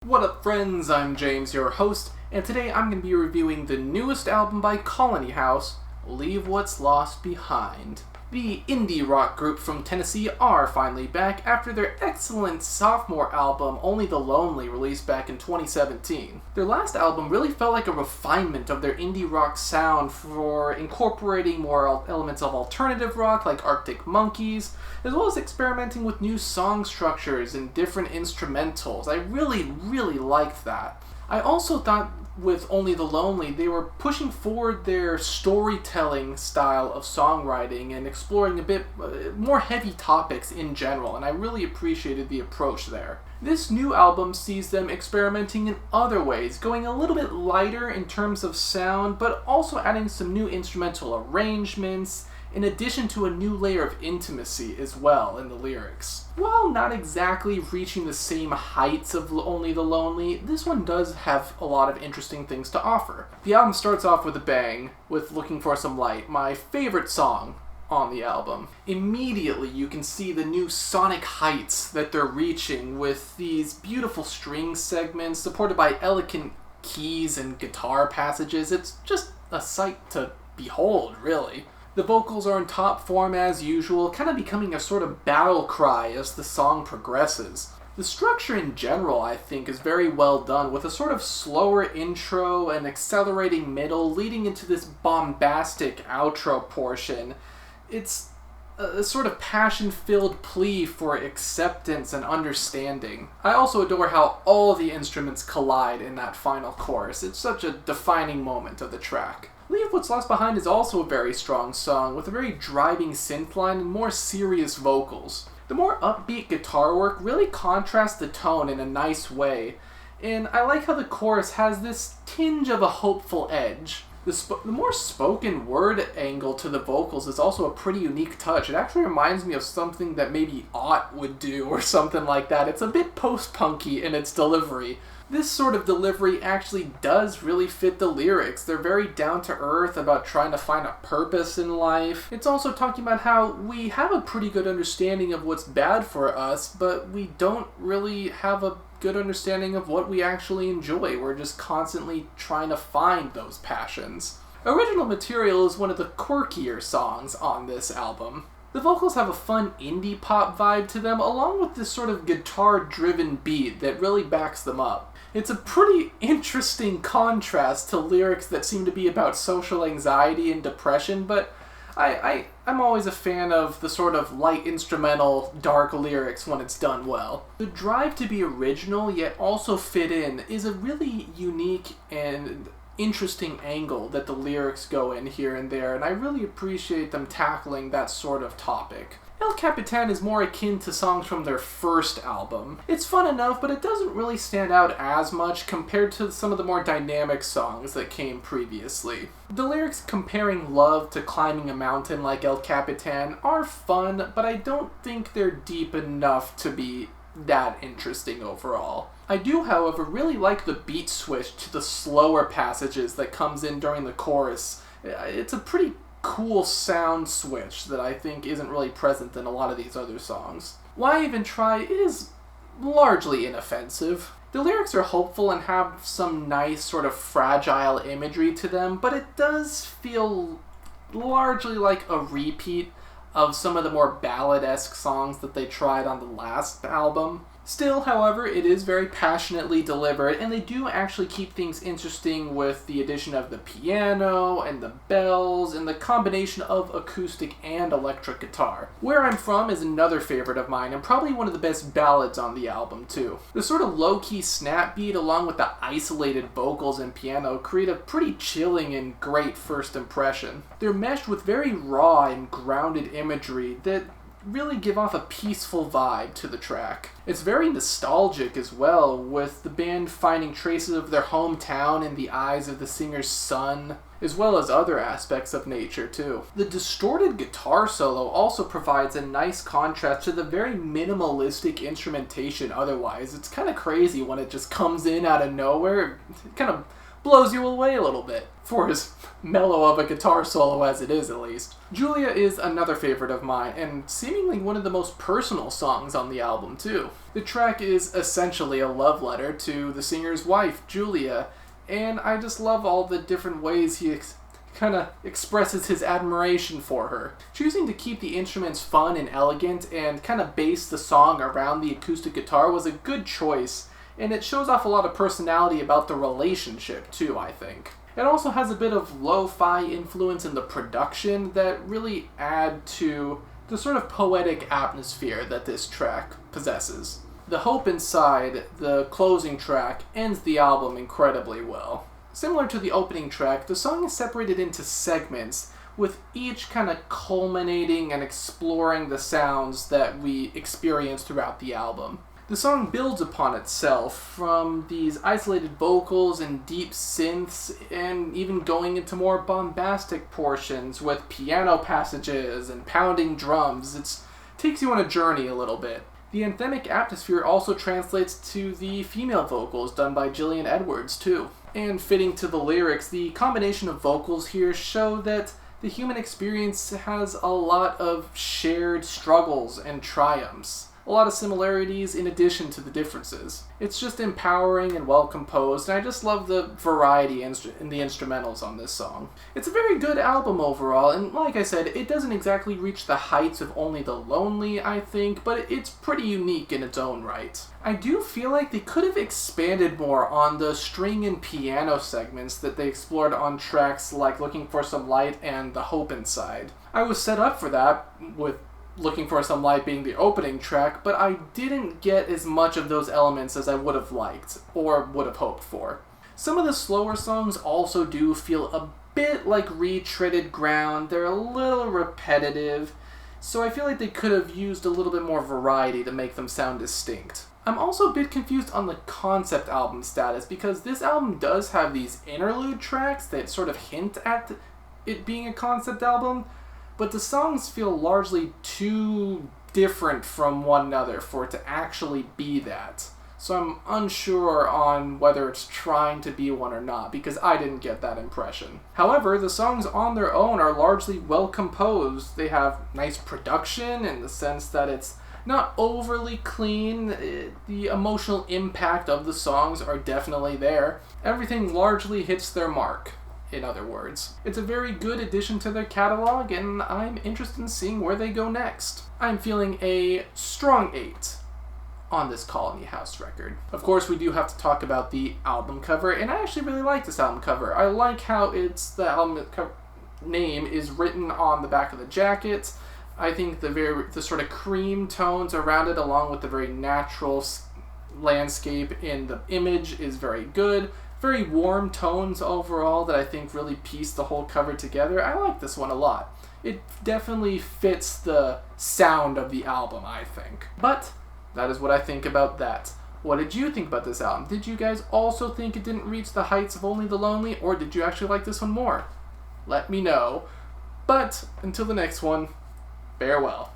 What up, friends? I'm James, your host, and today I'm going to be reviewing the newest album by Colony House, Leave What's Lost Behind. The indie rock group from Tennessee are finally back after their excellent sophomore album, Only the Lonely, released back in 2017. Their last album really felt like a refinement of their indie rock sound for incorporating more elements of alternative rock like Arctic Monkeys, as well as experimenting with new song structures and different instrumentals. I really liked that. I also thought with Only the Lonely, they were pushing forward their storytelling style of songwriting and exploring a bit more heavy topics in general, and I really appreciated the approach there. This new album sees them experimenting in other ways, going a little bit lighter in terms of sound, but also adding some new instrumental arrangements, in addition to a new layer of intimacy as well in the lyrics. While not exactly reaching the same heights of Only the Lonely, this one does have a lot of interesting things to offer. The album starts off with a bang, with Looking for Some Light, my favorite song on the album. Immediately you can see the new sonic heights that they're reaching with these beautiful string segments supported by elegant keys and guitar passages. It's just a sight to behold, really. The vocals are in top form as usual, kind of becoming a sort of battle cry as the song progresses. The structure in general, I think, is very well done, with a sort of slower intro and accelerating middle leading into this bombastic outro portion. It's a sort of passion-filled plea for acceptance and understanding. I also adore how all the instruments collide in that final chorus. It's such a defining moment of the track. Leave What's Lost Behind is also a very strong song, with a very driving synth line and more serious vocals. The more upbeat guitar work really contrasts the tone in a nice way, and I like how the chorus has this tinge of a hopeful edge. The more spoken word angle to the vocals is also a pretty unique touch. It actually reminds me of something that maybe Ott would do or something like that. It's a bit post-punky in its delivery. This sort of delivery actually does really fit the lyrics. They're very down-to-earth about trying to find a purpose in life. It's also talking about how we have a pretty good understanding of what's bad for us, but we don't really have a good understanding of what we actually enjoy. We're just constantly trying to find those passions. Original Material is one of the quirkier songs on this album. The vocals have a fun indie pop vibe to them, along with this sort of guitar-driven beat that really backs them up. It's a pretty interesting contrast to lyrics that seem to be about social anxiety and depression, but I'm always a fan of the sort of light instrumental, dark lyrics when it's done well. The drive to be original yet also fit in is a really unique and interesting angle that the lyrics go in here and there, and I really appreciate them tackling that sort of topic. El Capitan is more akin to songs from their first album. It's fun enough, but it doesn't really stand out as much compared to some of the more dynamic songs that came previously. The lyrics comparing love to climbing a mountain like El Capitan are fun, but I don't think they're deep enough to be that interesting overall. I do, however, really like the beat switch to the slower passages that comes in during the chorus. It's a pretty cool sound switch that I think isn't really present in a lot of these other songs. Why Even Try is largely inoffensive. The lyrics are hopeful and have some nice sort of fragile imagery to them, but it does feel largely like a repeat of some of the more ballad-esque songs that they tried on the last album. Still, however, it is very passionately delivered, and they do actually keep things interesting with the addition of the piano and the bells and the combination of acoustic and electric guitar. Where I'm From is another favorite of mine, and probably one of the best ballads on the album, too. The sort of low-key snap beat along with the isolated vocals and piano create a pretty chilling and great first impression. They're meshed with very raw and grounded imagery that really give off a peaceful vibe to the track. It's very nostalgic as well, with the band finding traces of their hometown in the eyes of the singer's son, as well as other aspects of nature too. The distorted guitar solo also provides a nice contrast to the very minimalistic instrumentation otherwise. It's kind of crazy when it just comes in out of nowhere. It kind of blows you away a little bit, for as mellow of a guitar solo as it is, at least. Julia is another favorite of mine, and seemingly one of the most personal songs on the album, too. The track is essentially a love letter to the singer's wife, Julia, and I just love all the different ways he kind of expresses his admiration for her. Choosing to keep the instruments fun and elegant and kind of base the song around the acoustic guitar was a good choice, and it shows off a lot of personality about the relationship too, I think. It also has a bit of lo-fi influence in the production that really add to the sort of poetic atmosphere that this track possesses. The Hope Inside, the closing track, ends the album incredibly well. Similar to the opening track, the song is separated into segments, with each kind of culminating and exploring the sounds that we experience throughout the album. The song builds upon itself from these isolated vocals and deep synths, and even going into more bombastic portions with piano passages and pounding drums. It takes you on a journey a little bit. The anthemic atmosphere also translates to the female vocals done by Gillian Edwards, too. And fitting to the lyrics, the combination of vocals here show that the human experience has a lot of shared struggles and triumphs. A lot of similarities in addition to the differences. It's just empowering and well composed, and I just love the variety in the instrumentals on this song. It's a very good album overall, and like I said, it doesn't exactly reach the heights of Only the Lonely, I think, but it's pretty unique in its own right. I do feel like they could have expanded more on the string and piano segments that they explored on tracks like Looking for Some Light and The Hope Inside. I was set up for that, with Looking for Some Light being the opening track, but I didn't get as much of those elements as I would have liked, or would have hoped for. Some of the slower songs also do feel a bit like retreaded ground. They're a little repetitive, so I feel like they could have used a little bit more variety to make them sound distinct. I'm also a bit confused on the concept album status, because this album does have these interlude tracks that sort of hint at it being a concept album, but the songs feel largely too different from one another for it to actually be that. So I'm unsure on whether it's trying to be one or not, because I didn't get that impression. However, the songs on their own are largely well composed. They have nice production in the sense that it's not overly clean. The emotional impact of the songs are definitely there. Everything largely hits their mark, in other words. It's a very good addition to their catalog, and I'm interested in seeing where they go next. I'm feeling a strong 8 on this Colony House record. Of course, we do have to talk about the album cover, and I actually really like this album cover. I like how the album name is written on the back of the jacket. I think the sort of cream tones around it, along with the very natural landscape in the image, is very good. Very warm tones overall that I think really piece the whole cover together. I like this one a lot. It definitely fits the sound of the album, I think. But that is what I think about that. What did you think about this album? Did you guys also think it didn't reach the heights of Only the Lonely, or did you actually like this one more? Let me know. But until the next one, farewell.